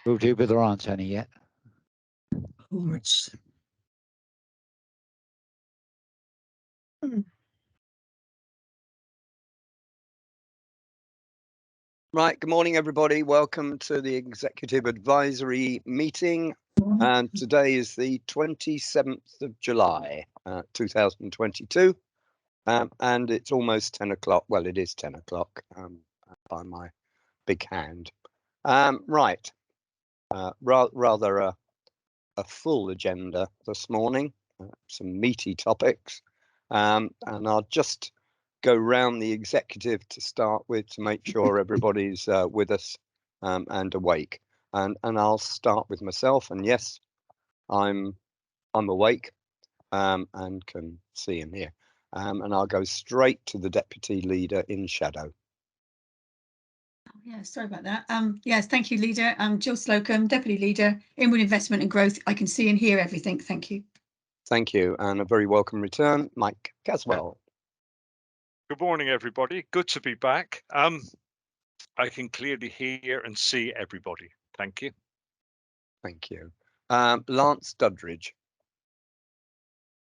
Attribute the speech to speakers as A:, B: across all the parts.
A: Will do, but there aren't any yet.
B: Lords.
C: Right, good morning, everybody. Welcome to the Executive Advisory meeting. And today is the 27th of July, 2022. And it's almost 10 o'clock. Well, it is 10 o'clock by my big hand. Right, rather a full agenda this morning, some meaty topics. And I'll just go round the executive to start with to make sure everybody's with us and awake. And I'll start with myself. And yes, I'm awake and can see and hear. And I'll go straight to the deputy leader in shadow.
B: Oh, yeah, sorry about that. Yes, thank you, leader. Jill Slocum, deputy leader, Inward Investment and Growth. I can see and hear everything. Thank you.
C: Thank you, and a very welcome return, Mike Caswell.
D: Good morning, everybody. Good to be back. I can clearly hear and see everybody. Thank you.
C: Thank you. Lance Dudridge.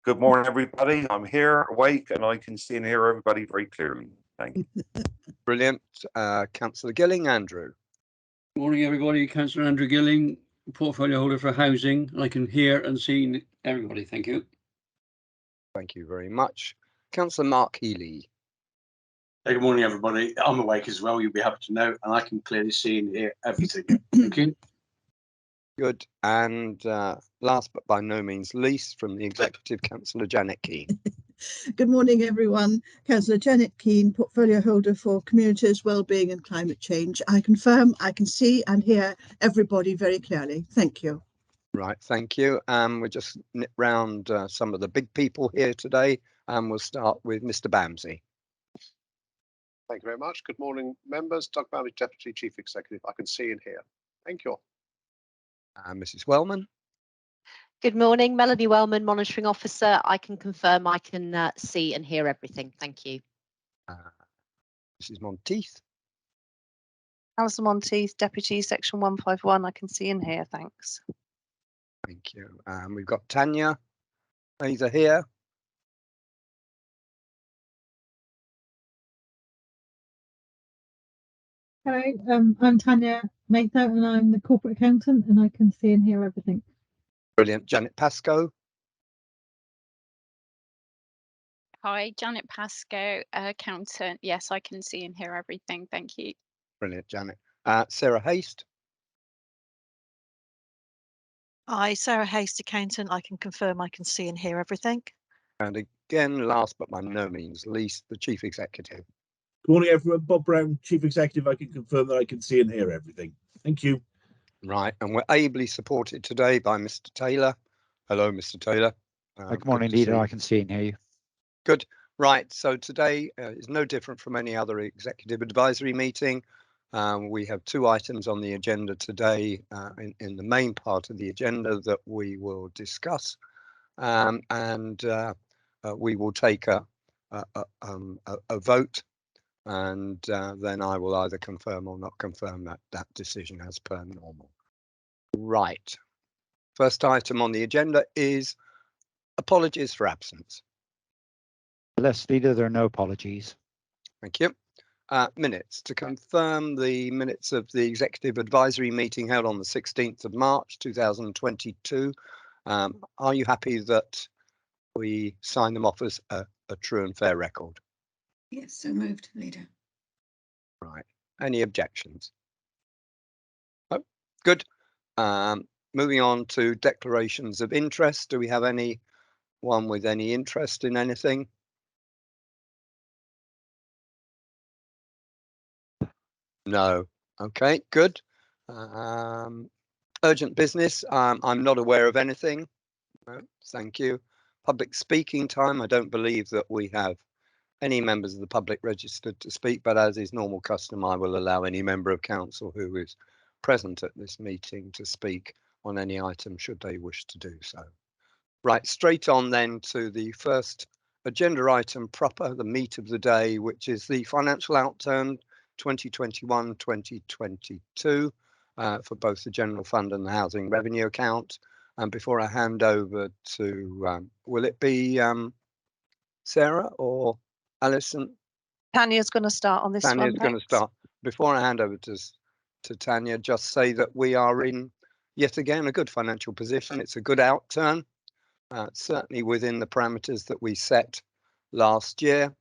E: Good morning, everybody. I'm here, awake, and I can see and hear everybody very clearly. Thank you.
C: Brilliant. Councillor Gilling, Andrew.
F: Morning, everybody. Councillor Andrew Gilling, portfolio holder for housing. I can hear and see everybody. Thank you.
C: Thank you very much. Councillor Mark Healy.
G: Hey, good morning, everybody. I'm awake as well, you'll be happy to know, and I can clearly see and hear everything. Thank you.
C: Good. And last but by no means least, from the Executive, Councillor Janet Keane.
H: Good morning, everyone. Councillor Janet Keane, portfolio holder for communities, wellbeing and climate change. I confirm I can see and hear everybody very clearly. Thank you.
C: Right, thank you. We'll just nip round some of the big people here today, and we'll start with Mr. Bamsey.
I: Thank you very much. Good morning, members. Doug Bamsey, Deputy Chief Executive. I can see and hear. Thank you.
C: Mrs. Wellman.
J: Good morning, Melanie Wellman, Monitoring Officer. I can confirm I can see and hear everything. Thank you.
C: Mrs. Monteith.
K: Alison Monteith, Deputy Section 151. I can see and hear. Thanks.
C: Thank you. We've got Tanya. Either here.
L: Hello, I'm Tanya Mather and I'm the corporate accountant and I can see and hear everything.
C: Brilliant. Janet Pascoe.
M: Hi, Janet Pascoe, accountant. Yes, I can see and hear everything. Thank you.
C: Brilliant, Janet. Sarah Haste.
N: Hi, Sarah Haste, accountant. I can confirm I can see and hear everything.
C: And again, last but by no means least, the Chief Executive.
O: Good morning, everyone. Bob Brown, Chief Executive. I can confirm that I can see and hear everything. Thank you.
C: Right, and we're ably supported today by Mr. Taylor. Hello, Mr. Taylor.
A: Good morning, leader. I can see and hear you.
C: Good. Right, so today is no different from any other executive advisory meeting. We have two items on the agenda today in the main part of the agenda that we will discuss, and we will take a vote, and then I will either confirm or not confirm that decision as per normal. Right. First item on the agenda is apologies for absence.
A: Yes, leader, there are no apologies.
C: Thank you. Minutes. To confirm the minutes of the executive advisory meeting held on the 16th of March 2022. Are you happy that we sign them off as a true and fair record?
B: Yes, so moved, leader.
C: Right. Any objections? Oh, good. Moving on to declarations of interest. Do we have anyone with any interest in anything? No. Okay, good. Urgent business. I'm not aware of anything. No, thank you. Public speaking time. I don't believe that we have any members of the public registered to speak, but as is normal custom, I will allow any member of council who is present at this meeting to speak on any item should they wish to do so. Right, straight on then to the first agenda item proper, the meat of the day, which is the financial outturn 2021-2022. for both the general fund and the housing revenue account. And before I hand over to, will it be Sarah or Alison?
K: Tanya's going to start on this one.
C: Tanya's going to
K: thanks.
C: start. Before I hand over to Tanya, just say that we are in, yet again, a good financial position. It's a good outturn, certainly within the parameters that we set last year.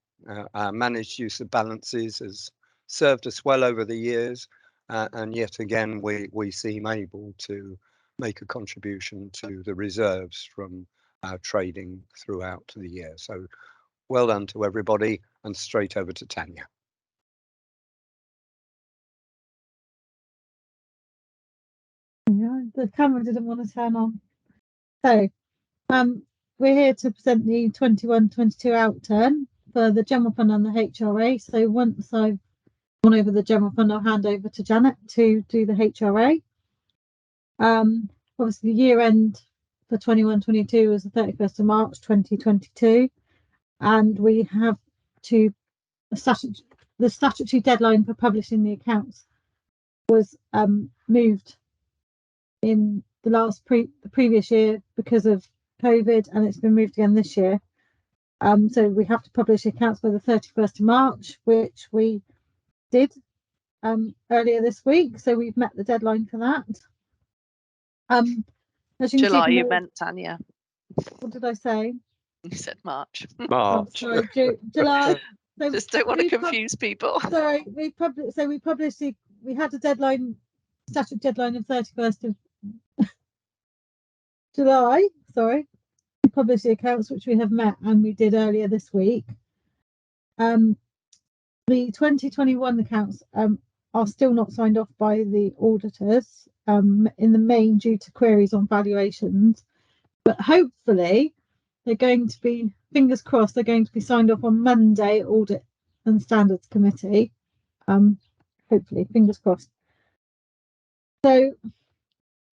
C: Our managed use of balances has served us well over the years, and yet again, we seem able to make a contribution to the reserves from our trading throughout the year. So well done to everybody, and straight over to Tanya.
L: Yeah, the camera didn't want to turn on. So, we're here to present the 21-22 outturn for the general fund and the HRA. So once I've gone over the general fund, I'll hand over to Janet to do the HRA. Obviously, the year end for 21-22 was the 31st of March 2022, and we have to the statutory deadline for publishing the accounts was moved in the previous year because of COVID, and it's been moved again this year. So we have to publish accounts by the 31st of March, which we did earlier this week. So we've met the deadline for that. As you
K: July,
L: can see,
K: you meant, Tanya.
L: what did I say?
K: You said March.
L: Oh, sorry, July. So
K: just don't want to confuse people.
L: Sorry, we published we had a deadline, statutory deadline of 31st of July. Sorry, we published the accounts, which we have met, and we did earlier this week. The 2021 accounts are still not signed off by the auditors, in the main due to queries on valuations, but hopefully they're going to be, fingers crossed, they're going to be signed off on Monday, Audit and Standards Committee. Hopefully, fingers crossed. So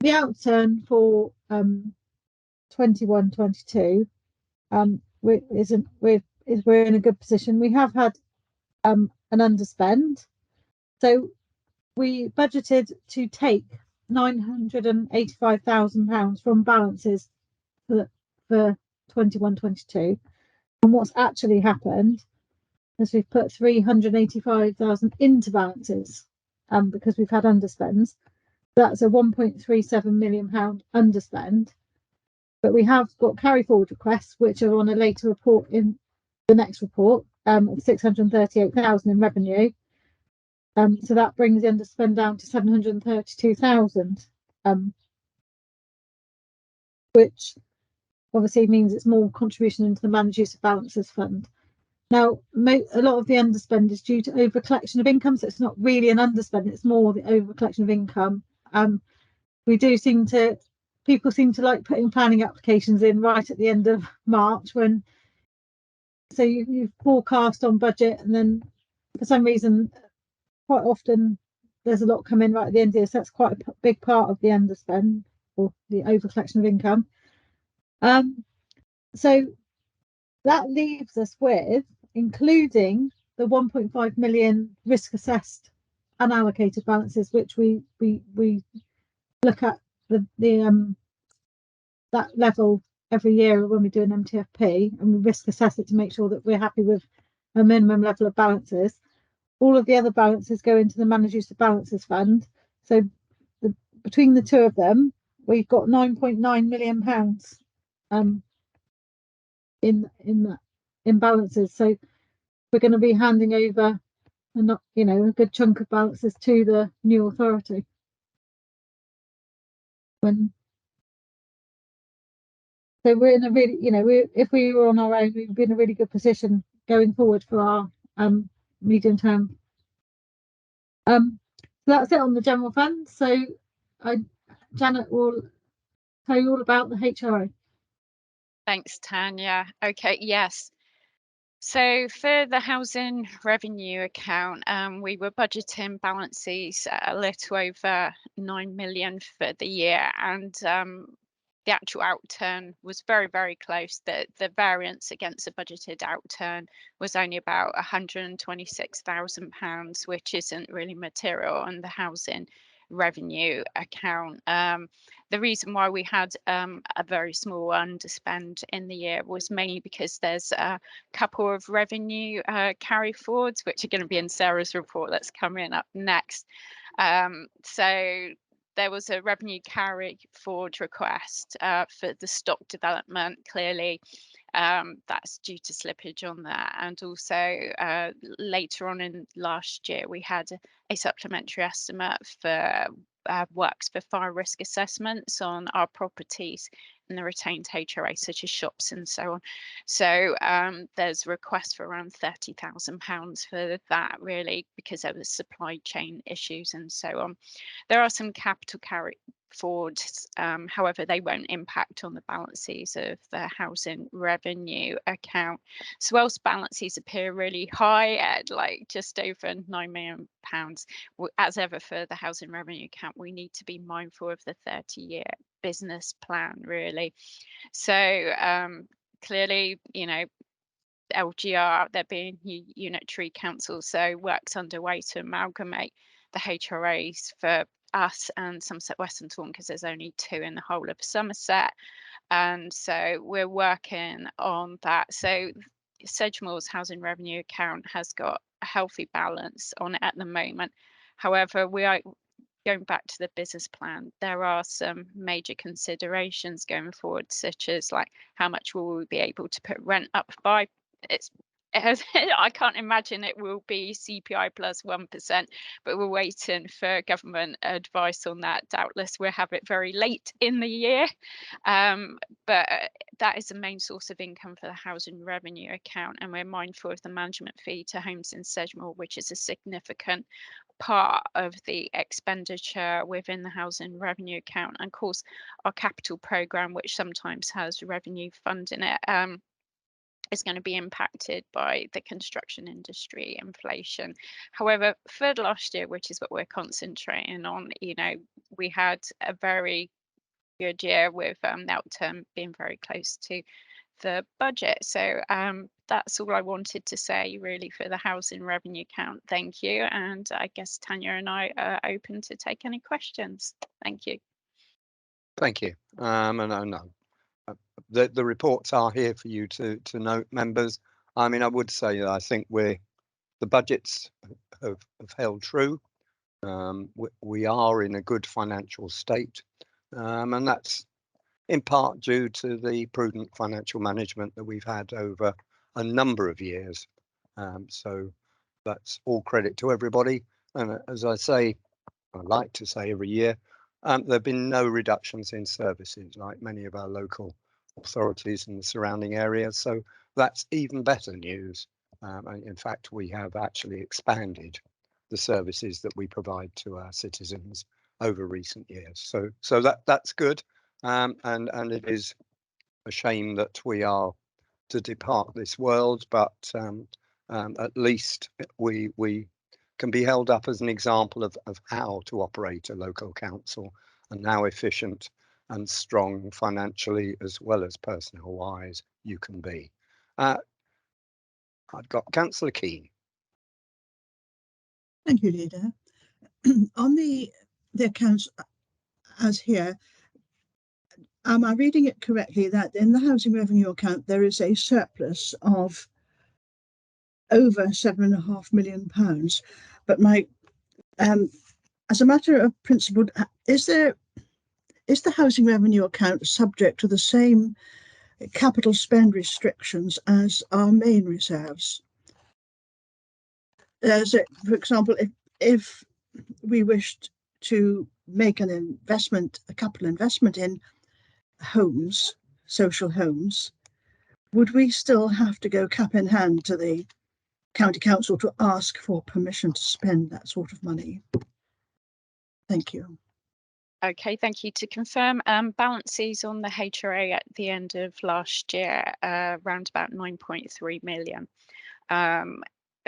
L: the outturn for 21-22, we're in a good position. We have had an underspend, so we budgeted to take £985,000 from balances for 21-22, and what's actually happened is we've put 385,000 into balances because we've had underspends. That's a £1.37 million underspend, but we have got carry forward requests which are on a later report in the next report of 638,000 in revenue. So that brings the underspend down to 732,000, which obviously means it's more contribution into the managed use of balances fund. Now, a lot of the underspend is due to over collection of income, so it's not really an underspend, it's more the over collection of income. People seem to like putting planning applications in right at the end of March, so you forecast on budget, and then for some reason, quite often there's a lot come in right at the end of the year, so that's quite a big part of the underspend or the over collection of income. So that leaves us with, including the 1.5 million risk assessed unallocated balances, which we look at that level every year when we do an MTFP, and we risk assess it to make sure that we're happy with a minimum level of balances. All of the other balances go into the managed use of balances fund. So between the two of them, we've got £9.9 million in balances. So we're going to be handing over a good chunk of balances to the new authority. So we're in a really, if we were on our own, we'd be in a really good position going forward for our medium term. So that's it on the general fund. So Janet will tell you all about the HRA.
M: Thanks, Tanya. Okay, yes. So for the housing revenue account, we were budgeting balances a little over 9 million for the year, and the actual outturn was very, very close. The variance against the budgeted outturn was only about £126,000, which isn't really material on the housing revenue account. The reason why we had a very small underspend in the year was mainly because there's a couple of revenue carry forwards, which are going to be in Sarah's report that's coming up next. So there was a revenue carry forward request for the stock development. Clearly, that's due to slippage on that, and also later on in last year we had a supplementary estimate for works for fire risk assessments on our properties in the retained HRA, such as shops and so on. So there's a request for around £30,000 for that, really, because there was supply chain issues and so on. There are some capital carry forwards, however, they won't impact on the balances of the housing revenue account. So whilst balances appear really high at like just over £9 million, as ever for the housing revenue account, we need to be mindful of the 30-year business plan, really. So clearly, you know, LGR, there being unitary council, so work's underway to amalgamate the HRAs for us and Somerset West and Taunton, because there's only 2 in the whole of Somerset, and so we're working on that. So Sedgemoor's housing revenue account has got a healthy balance on it at the moment. However, we are going back to the business plan. There are some major considerations going forward, such as like how much will we be able to put rent up by. I can't imagine it will be CPI plus 1%, but we're waiting for government advice on that. Doubtless we'll have it very late in the year, but that is the main source of income for the housing revenue account, and we're mindful of the management fee to homes in Sedgemoor, which is a significant part of the expenditure within the housing revenue account. And of course our capital programme, which sometimes has revenue fund in it, is going to be impacted by the construction industry inflation. However, for last year, which is what we're concentrating on, you know, we had a very good year with the outturn being very close to the budget. So that's all I wanted to say really for the housing revenue account. Thank you. And I guess Tanya and I are open to take any questions. Thank you.
C: Thank you. The reports are here for you to note, members. I mean, I would say that I think the budgets have held true. We are in a good financial state, and that's in part due to the prudent financial management that we've had over a number of years. So that's all credit to everybody. And as I say, I like to say every year, there have been no reductions in services like many of our local authorities in the surrounding areas. So that's even better news. In fact, we have actually expanded the services that we provide to our citizens over recent years. So that's good. And it is a shame that we are to depart this world, but at least we can be held up as an example of how to operate a local council and how efficient and strong financially as well as personnel wise you can be. I've got Councillor Keane.
H: Thank you, Leader. On the accounts as here, am I reading it correctly that in the housing revenue account there is a surplus of over £7.5 million? But my as a matter of principle, is the housing revenue account subject to the same capital spend restrictions as our main reserves? So, for example, if we wished to make an investment, a capital investment in homes, social homes, would we still have to go cap in hand to the county council to ask for permission to spend that sort of money? Thank you.
M: Okay, thank you. To confirm, balances on the HRA at the end of last year, around about 9.3 million.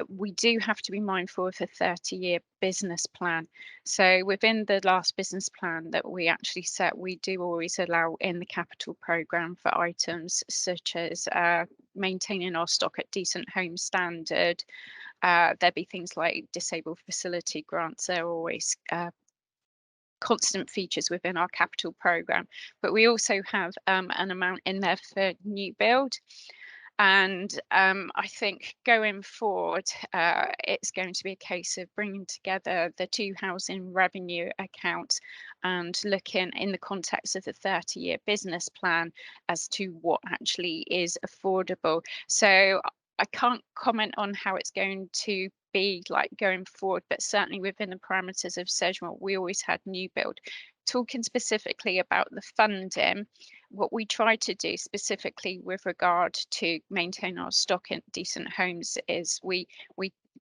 M: We do have to be mindful of the 30-year business plan. So within the last business plan that we actually set, we do always allow in the capital programme for items such as maintaining our stock at decent home standard. There'd be things like disabled facility grants. They're always constant features within our capital programme. But we also have an amount in there for new build. And I think going forward, it's going to be a case of bringing together the two housing revenue accounts and looking in the context of the 30-year business plan as to what actually is affordable. So I can't comment on how it's going to be like going forward, but certainly within the parameters of Sedgemoor, we always had new build. Talking specifically about the funding, what we try to do specifically with regard to maintain our stock in decent homes is we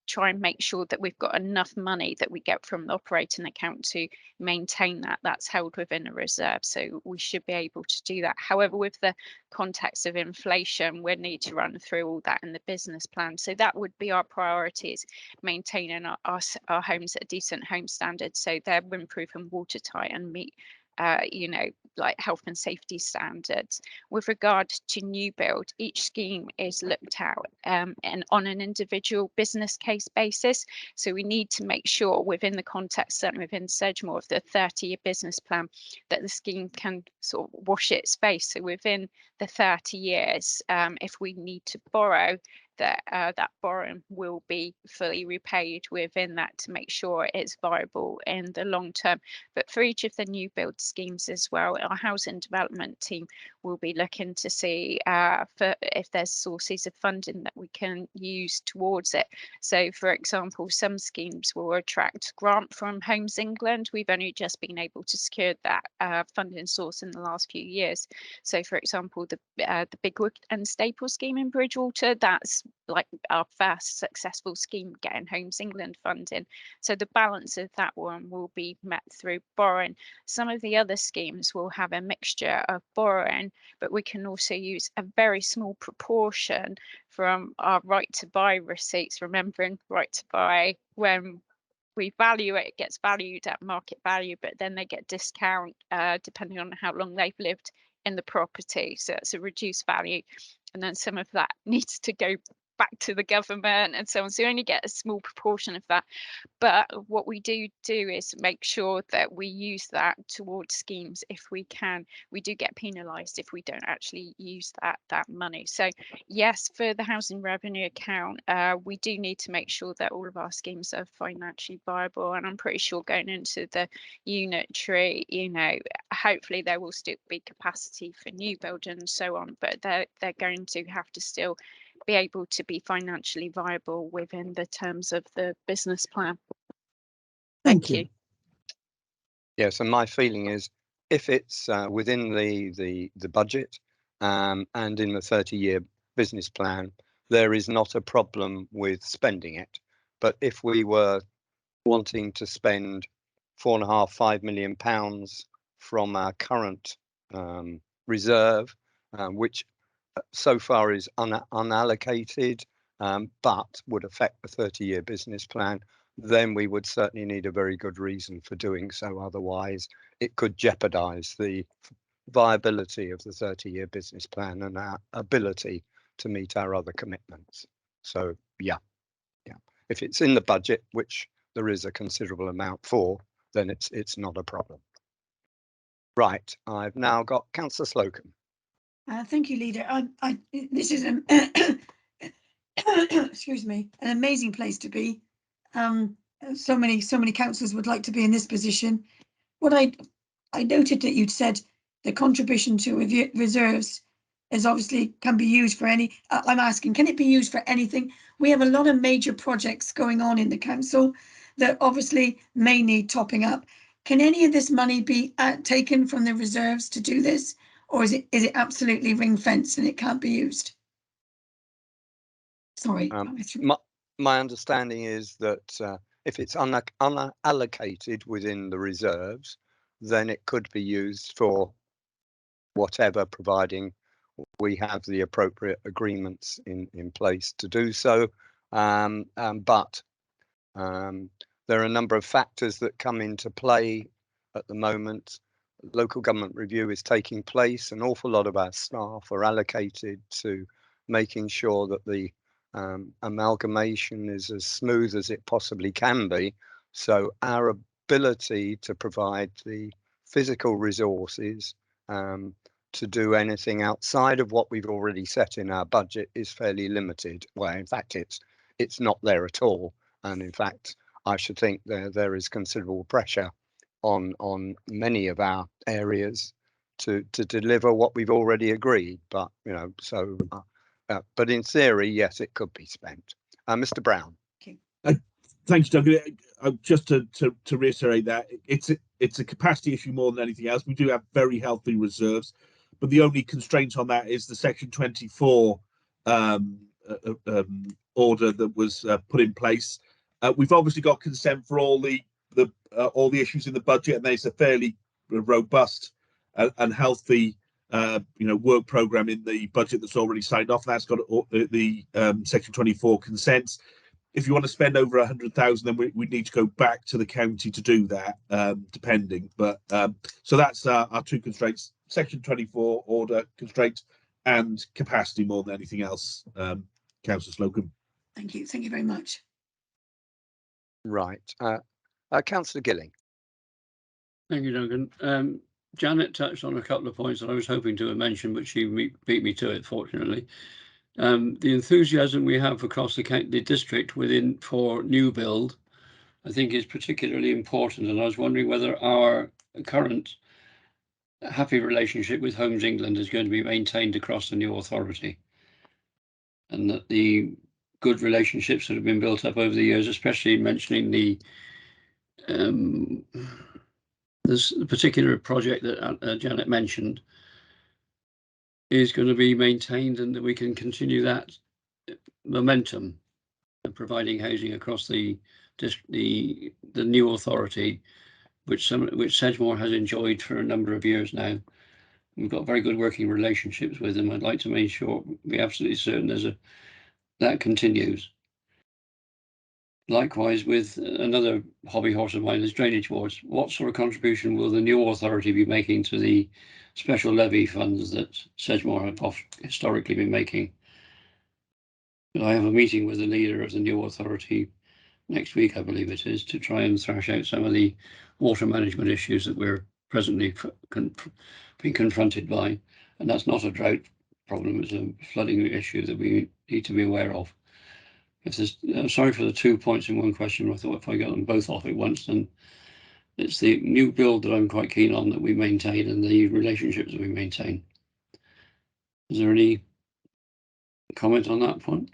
M: try and make sure that we've got enough money that we get from the operating account to maintain that. That's held within a reserve, so we should be able to do that. However, with the context of inflation, we need to run through all that in the business plan. So that would be our priorities: maintaining our homes at a decent home standard, so they're windproof and watertight and meet like health and safety standards. With regard to new build, each scheme is looked at and on an individual business case basis. So we need to make sure within the context, certainly within Sedgemoor, of the 30-year business plan, that the scheme can sort of wash its face. So within the 30 years, if we need to borrow, that borrowing will be fully repaid within that to make sure it's viable in the long term. But for each of the new build schemes as well, our housing development team will be looking to see for if there's sources of funding that we can use towards it. So for example, some schemes will attract grant from Homes England. We've only just been able to secure that funding source in the last few years. So for example, the Bigwood and Staples scheme in Bridgewater, that's like our first successful scheme getting Homes England funding. So the balance of that one will be met through borrowing. Some of the other schemes will have a mixture of borrowing, but we can also use a very small proportion from our right to buy receipts. Remembering right to buy, when we value it, it gets valued at market value, but then they get discount depending on how long they've lived in the property. So it's a reduced value. And then some of that needs to go back to the government and so on. So you only get a small proportion of that. But what we do is make sure that we use that towards schemes if we can. We do get penalised if we don't actually use that money. So yes, for the housing revenue account, we do need to make sure that all of our schemes are financially viable. And I'm pretty sure going into the unitary, hopefully there will still be capacity for new build and so on, but they're going to have to still be able to be financially viable within the terms of the business plan. Thank you.
C: Yes, and my feeling is if it's within the budget and in the 30-year business plan, there is not a problem with spending it. But if we were wanting to spend £4.5–5 million from our current reserve, which so far is unallocated, but would affect the 30-year business plan, then we would certainly need a very good reason for doing so. Otherwise, it could jeopardize the viability of the 30-year business plan and our ability to meet our other commitments. So yeah. If it's in the budget, which there is a considerable amount for, then it's not a problem. Right, I've now got Councillor Slocum.
B: Thank you, Leader. This is an excuse me, an amazing place to be. So many councillors would like to be in this position. What I noted that you'd said the contribution to reserves is obviously can be used for any. I'm asking, can it be used for anything? We have a lot of major projects going on in the council that obviously may need topping up. Can any of this money be taken from the reserves to do this? Or is it absolutely ring fenced and it can't be used? Sorry.
C: My understanding is that if it's unallocated within the reserves, then it could be used for whatever, providing we have the appropriate agreements in place to do so. But there are a number of factors that come into play at the moment. Local government review is taking place. An awful lot of our staff are allocated to making sure that the amalgamation is as smooth as it possibly can be. So our ability to provide the physical resources to do anything outside of what we've already set in our budget is fairly limited. Well, in fact, it's not there at all. And in fact, I should think there is considerable pressure on many of our areas to deliver what we've already agreed. But you know, so but in theory, yes, it could be spent. Mr. Brown.
O: Thanks, Doug. Just to reiterate that it's a capacity issue more than anything else. We do have very healthy reserves, but the only constraint on that is the Section 24 order that was put in place. We've obviously got consent for all the issues in the budget, and there's a fairly robust and healthy work program in the budget that's already signed off. That's got the Section 24 consents. If you want to spend over 100,000, then we need to go back to the county to do that, depending. But so that's our two constraints: Section 24 order constraint and capacity more than anything else. Councillor Slocum.
B: Thank you. Thank you very much.
C: Right. Councillor Gilling.
F: Thank you, Duncan. Janet touched on a couple of points that I was hoping to have mentioned, but she beat me to it, fortunately. The enthusiasm we have across the district for new build, I think, is particularly important. And I was wondering whether our current happy relationship with Homes England is going to be maintained across the new authority, and that the good relationships that have been built up over the years, especially mentioning this particular project that Janet mentioned, is going to be maintained, and that we can continue that momentum of providing housing across the new authority, which Sedgemoor has enjoyed for a number of years now. We've got very good working relationships with them. I'd like to make sure we're absolutely certain that continues. Likewise, with another hobby horse of mine is drainage boards. What sort of contribution will the new authority be making to the special levy funds that Sedgemoor have historically been making? I have a meeting with the leader of the new authority next week, I believe it is, to try and thrash out some of the water management issues that we're presently being confronted by. And that's not a drought problem, it's a flooding issue that we need to be aware of. If there's, sorry for the 2 points in one question, I thought if I got them both off at once, then it's the new build that I'm quite keen on that we maintain, and the relationships that we maintain. Is there any comment on that point?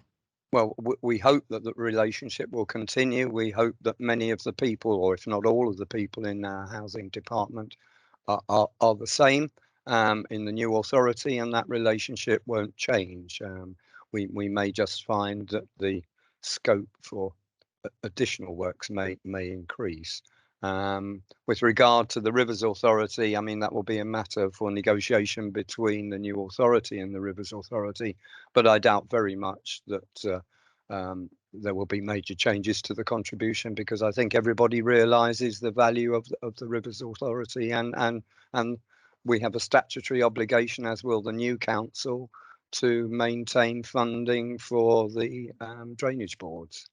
C: Well, we hope that the relationship will continue. We hope that many of the people, or if not all of the people in our housing department, are the same in the new authority, and that relationship won't change. We may just find that the scope for additional works may increase. With regard to the Rivers Authority, I mean, that will be a matter for negotiation between the new authority and the Rivers Authority, but I doubt very much that there will be major changes to the contribution, because I think everybody realises the value of the Rivers Authority, and we have a statutory obligation, as will the new council, to maintain funding for the drainage boards.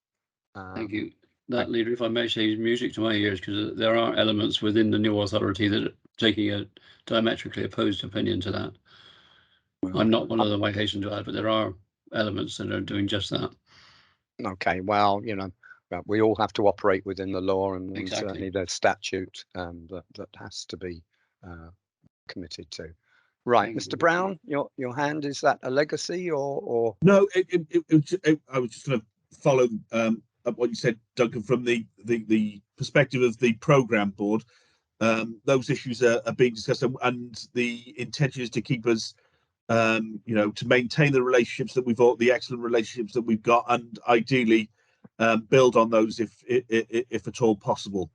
F: Thank you. That, leader, if I may say, is music to my ears, because there are elements within the new authority that are taking a diametrically opposed opinion to that. I'm not one of them, I hasten to add, but there are elements that are doing just that.
C: Okay, well, you know, we all have to operate within the law, and
F: Exactly.
C: certainly there's statute that has to be committed to. Right,
F: Thank
C: Mr.
F: you.
C: Brown, your hand, is that a legacy or?
O: No, I was just going to follow up what you said, Duncan, from the perspective of the programme board. Those issues are being discussed, and the intention is to keep us, to maintain the relationships that the excellent relationships that we've got, and ideally build on those if at all possible.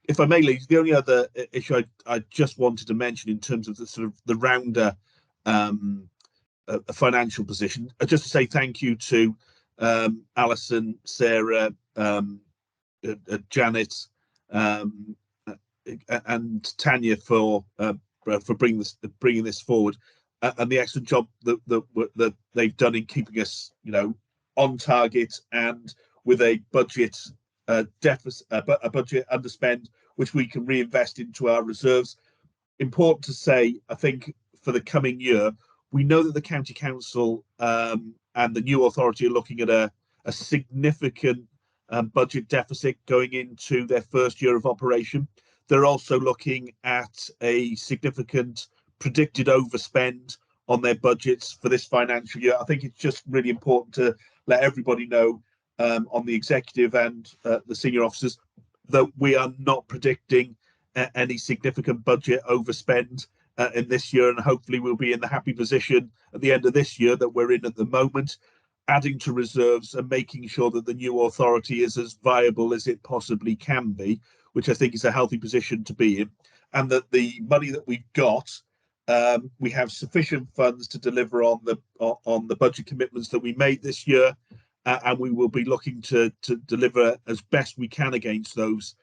O: If I may, Lee, the only other issue I just wanted to mention in terms of the sort of the rounder financial position, just to say thank you to Alison, Sarah, Janet, and Tanya for bringing this forward, and the excellent job that they've done in keeping us, on target, and with a budget deficit, a budget underspend, which we can reinvest into our reserves. Important to say, I think, for the coming year, we know that the county council and the new authority are looking at a significant budget deficit going into their first year of operation. They're also looking at a significant predicted overspend on their budgets for this financial year. I think it's just really important to let everybody know on the executive and the senior officers that we are not predicting any significant budget overspend in this year, and hopefully we'll be in the happy position at the end of this year that we're in at the moment, adding to reserves and making sure that the new authority is as viable as it possibly can be, which I think is a healthy position to be in, and that the money that we've got, we have sufficient funds to deliver on the budget commitments that we made this year, and we will be looking to deliver as best we can against those.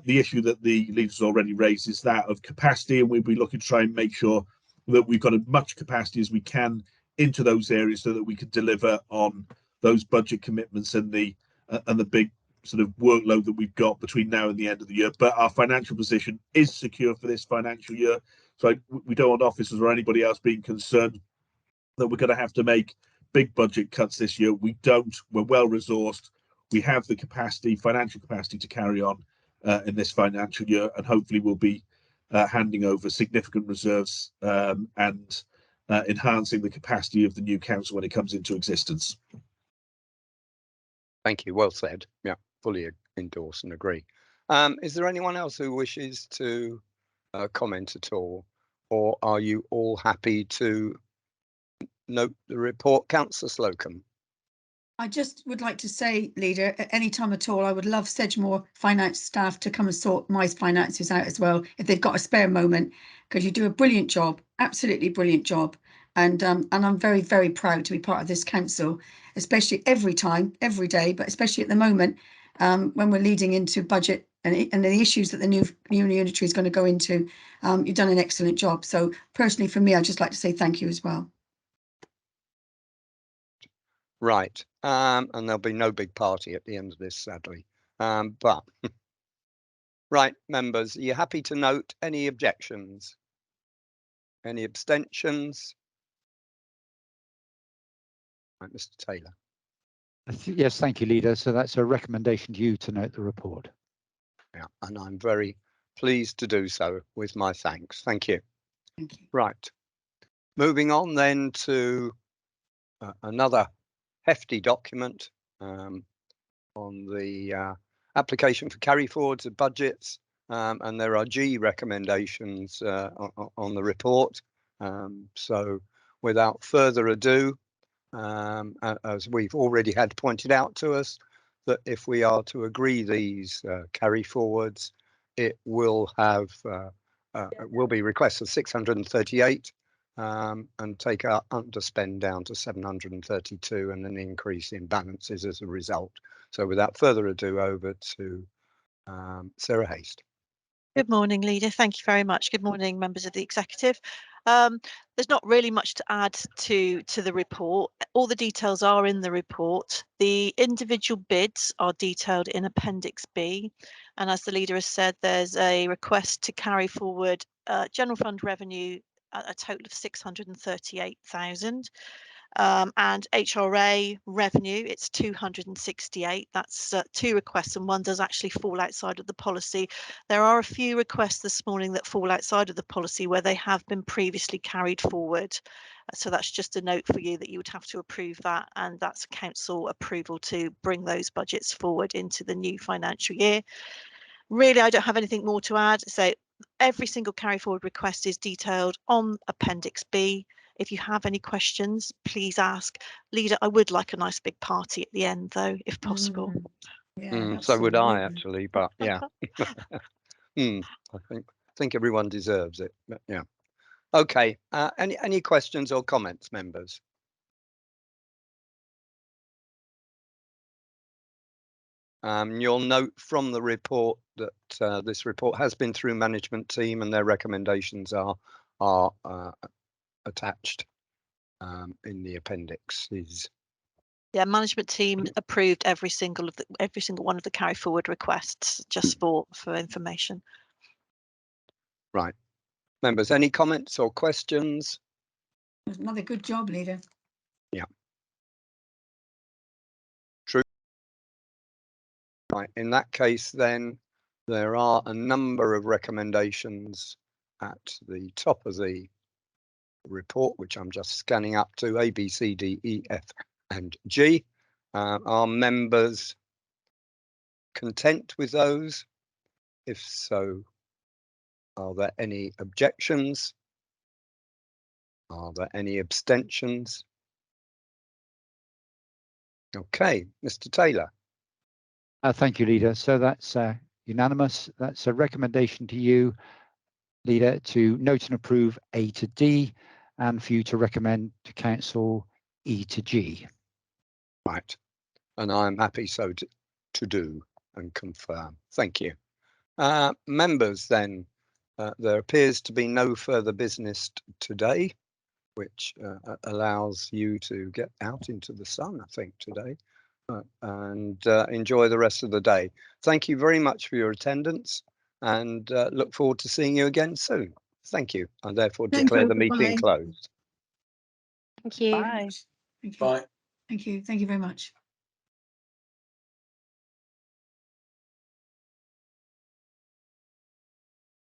O: The issue that the leaders already raised is that of capacity, and we'll be looking to try and make sure that we've got as much capacity as we can into those areas so that we can deliver on those budget commitments and the big sort of workload that we've got between now and the end of the year. But our financial position is secure for this financial year, so we don't want officers or anybody else being concerned that we're going to have to make big budget cuts this year. We don't. We're well resourced. We have the capacity, financial capacity, to carry on in this financial year, and hopefully we'll be handing over significant reserves and enhancing the capacity of the new council when it comes into existence.
C: Thank you. Well said. Yeah, fully endorse and agree. Is there anyone else who wishes to comment at all, or are you all happy to note the report? Councillor Slocum.
B: I just would like to say, Leader, at any time at all, I would love Sedgemoor finance staff to come and sort my finances out as well, if they've got a spare moment, because you do a brilliant job, absolutely brilliant job. And I'm very, very proud to be part of this council, especially every time, every day, but especially at the moment when we're leading into budget and the issues that the new unitary is going to go into. You've done an excellent job. So personally, for me, I'd just like to say thank you as well.
C: Right, and there'll be no big party at the end of this, sadly. But right, members, are you happy to note any objections? Any abstentions? Right, Mr. Taylor.
A: Yes, thank you, Leader. So that's a recommendation to you to note the report.
C: Yeah, and I'm very pleased to do so with my thanks. Thank you.
B: Thank you.
C: Right, moving on then to another hefty document on the application for carry forwards of budgets, and there are G recommendations on the report. So without further ado, as we've already had pointed out to us, that if we are to agree these carry forwards, it will have will be requests of 638 and take our underspend down to 732, and an increase in balances as a result. So without further ado, over to Sarah Haste.
N: Good morning, Leader. Thank you very much. Good morning, members of the executive. There's not really much to add to the report. All the details are in the report. The individual bids are detailed in Appendix B. And as the Leader has said, there's a request to carry forward general fund revenue at a total of 638,000. And HRA revenue, it's 268. That's two requests, and one does actually fall outside of the policy. There are a few requests this morning that fall outside of the policy where they have been previously carried forward. So that's just a note for you that you would have to approve that, and that's council approval to bring those budgets forward into the new financial year. Really, I don't have anything more to add. So every single carry forward request is detailed on Appendix B. If you have any questions, please ask. Leader, I would like a nice big party at the end, though, if possible.
C: So would I, actually, but yeah. I think everyone deserves it. But yeah. Okay. Any questions or comments, members? You'll note from the report that this report has been through management team, and their recommendations are attached in the appendices.
N: Yeah, management team approved every single one of the carry forward requests, just for information.
C: Right. Members, any comments or questions?
B: Another good job, Leader.
C: Yeah. True. Right. In that case, then there are a number of recommendations at the top of the report, which I'm just scanning up to A, B, C, D, E, F, and G. Are members content with those? If so, are there any objections? Are there any abstentions? Okay, Mr. Taylor.
A: Thank you, Leader. So that's unanimous. That's a recommendation to you, Leader, to note and approve A to D, and for you to recommend to Council E to G.
C: Right, and I'm happy so to do and confirm. Thank you. Members, then, there appears to be no further business today, which allows you to get out into the sun, I think, today, and enjoy the rest of the day. Thank you very much for your attendance, and look forward to seeing you again soon. Thank you. I therefore declare the meeting closed.
J: Thank you.
K: Bye.
B: Thank you.
G: Bye.
B: Thank you. Thank you very much.